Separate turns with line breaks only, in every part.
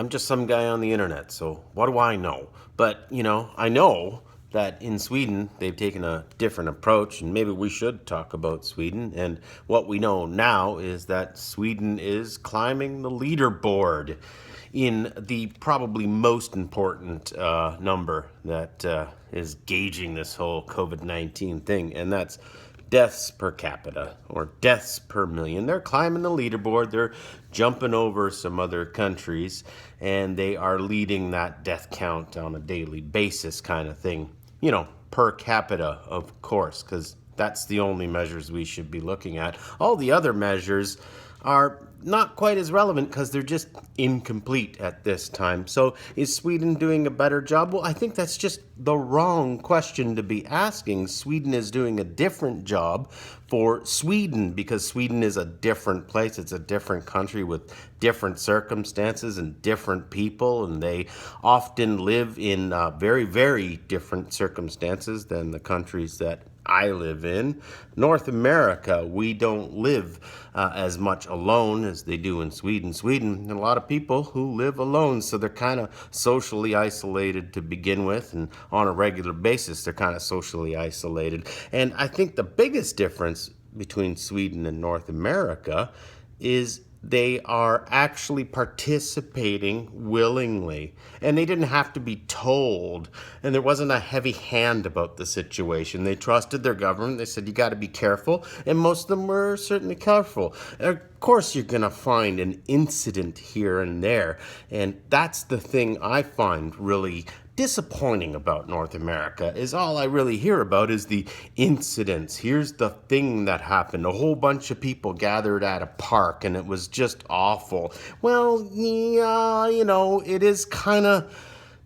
I'm just some guy on the internet, so what do I know? But, I know that in Sweden they've taken a different approach, and maybe we should talk about Sweden. And what we know now is that Sweden is climbing the leaderboard in the probably most important number that is gauging this whole COVID 19 thing, and that's deaths per capita or deaths per million. They're climbing the leaderboard, they're jumping over some other countries, and they are leading that death count on a daily basis, kind of thing. Per capita, of course, because that's the only measures we should be looking at. All the other measures are not quite as relevant because they're just incomplete at this time. So is Sweden doing a better job? Well, I think that's just the wrong question to be asking. Sweden is doing a different job for Sweden because Sweden is a different place. It's a different country with different circumstances and different people, and they often live in very, very different circumstances than the countries that I live in. North America, we don't live as much alone as they do in Sweden. Sweden, a lot of people who live alone, so they're kind of socially isolated to begin with, and on a regular basis, they're kind of socially isolated. And I think the biggest difference between Sweden and North America is they are actually participating willingly, and they didn't have to be told, and there wasn't a heavy hand about the situation. They trusted their government. They said, you got to be careful, and most of them were certainly careful. Of course you're going to find an incident here and there, and that's the thing I find really disappointing about North America. Is all I really hear about is the incidents. Here's the thing that happened. A whole bunch of people gathered at a park and it was just awful. Well, yeah, it is kind of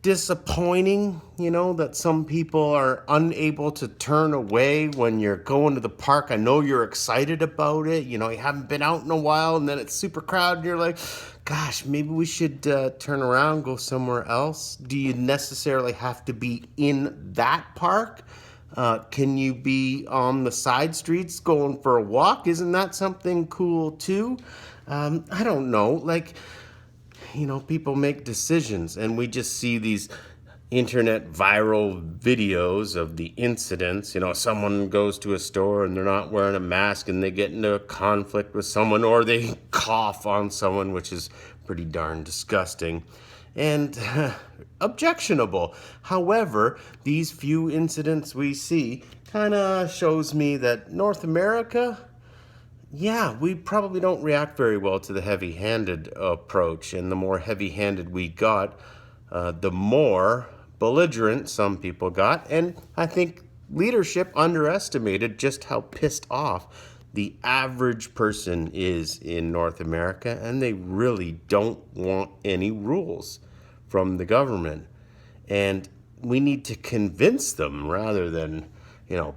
disappointing, that some people are unable to turn away when you're going to the park. I know you're excited about it. You haven't been out in a while, and then it's super crowded, and you're like, gosh, maybe we should turn around, go somewhere else. Do you necessarily have to be in that park? Can you be on the side streets going for a walk? Isn't that something cool too? I don't know. People make decisions, and we just see these internet viral videos of the incidents. Someone goes to a store and they're not wearing a mask and they get into a conflict with someone, or they cough on someone, which is pretty darn disgusting and objectionable. However, these few incidents we see kind of shows me that North America, yeah, we probably don't react very well to the heavy-handed approach, and the more heavy-handed we got, the more belligerent some people got, and I think leadership underestimated just how pissed off the average person is in North America, and they really don't want any rules from the government, and we need to convince them rather than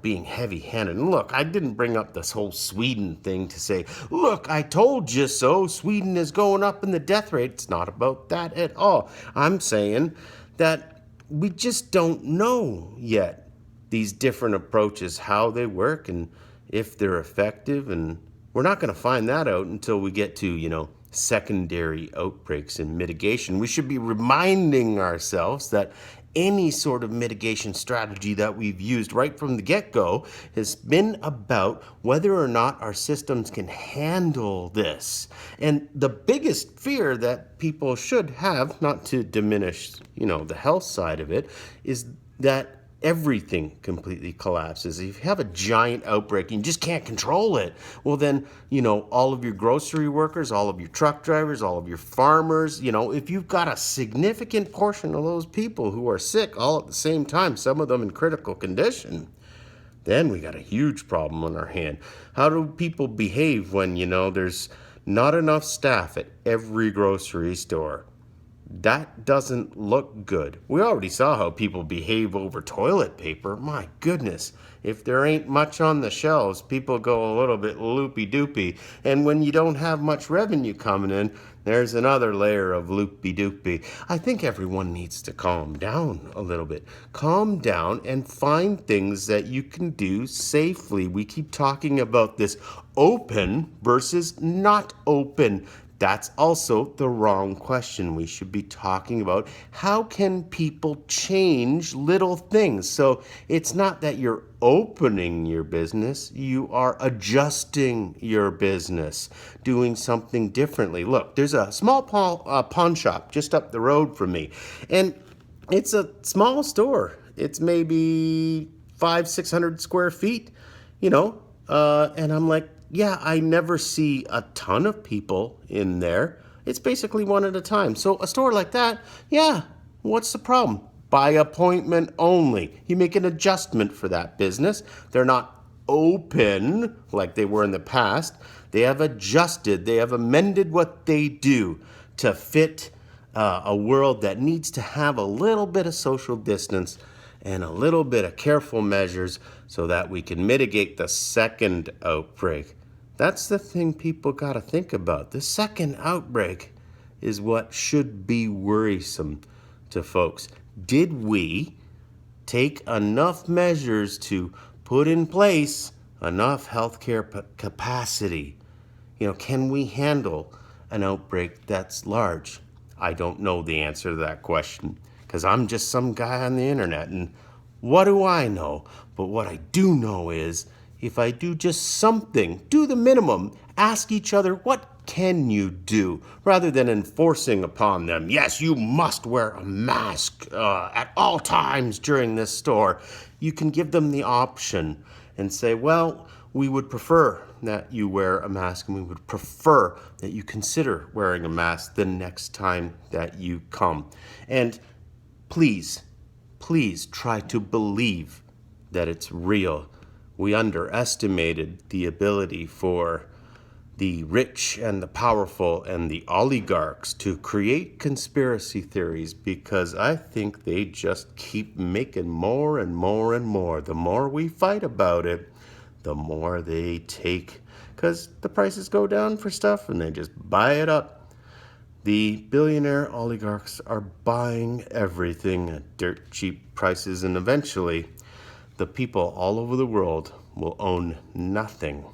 being heavy-handed. And look, I didn't bring up this whole Sweden thing to say, look, I told you so, Sweden is going up in the death rate. It's not about that at all. I'm saying that we just don't know yet these different approaches, how they work and if they're effective. And we're not going to find that out until we get to, secondary outbreaks and mitigation. We should be reminding ourselves that any sort of mitigation strategy that we've used right from the get-go has been about whether or not our systems can handle this. And the biggest fear that people should have, not to diminish, the health side of it, is that everything completely collapses. If you have a giant outbreak and you just can't control it, well then, all of your grocery workers, all of your truck drivers, all of your farmers, if you've got a significant portion of those people who are sick all at the same time, some of them in critical condition, then we got a huge problem on our hand. How do people behave when, there's not enough staff at every grocery store? That doesn't look good. We already saw how people behave over toilet paper. My goodness, if there ain't much on the shelves, people go a little bit loopy-doopy. And when you don't have much revenue coming in, there's another layer of loopy-doopy. I think everyone needs to calm down a little bit. Calm down and find things that you can do safely. We keep talking about this open versus not open. That's also the wrong question. We should be talking about how can people change little things. So it's not that you're opening your business, you are adjusting your business, doing something differently. Look, there's a small pawn shop just up the road from me, and it's a small store. It's maybe 500-600 square feet, and I'm like, yeah, I never see a ton of people in there. It's basically one at a time. So a store like that, yeah, what's the problem? By appointment only. You make an adjustment for that business. They're not open like they were in the past. They have adjusted, they have amended what they do to fit a world that needs to have a little bit of social distance and a little bit of careful measures so that we can mitigate the second outbreak. That's the thing people got to think about. The second outbreak is what should be worrisome to folks. Did we take enough measures to put in place enough healthcare capacity? Can we handle an outbreak that's large? I don't know the answer to that question because I'm just some guy on the internet, and what do I know? But what I do know is if I do just something, do the minimum, ask each other, what can you do? Rather than enforcing upon them, yes, you must wear a mask at all times during this store. You can give them the option and say, well, we would prefer that you wear a mask, and we would prefer that you consider wearing a mask the next time that you come. And please try to believe that it's real. We underestimated the ability for the rich and the powerful and the oligarchs to create conspiracy theories, because I think they just keep making more and more and more. The more we fight about it, the more they take, because the prices go down for stuff and they just buy it up. The billionaire oligarchs are buying everything at dirt cheap prices, and eventually the people all over the world will own nothing.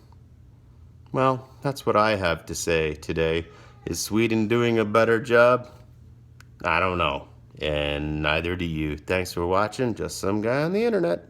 Well, that's what I have to say today. Is Sweden doing a better job? I don't know, and neither do you. Thanks for watching. Just some guy on the internet.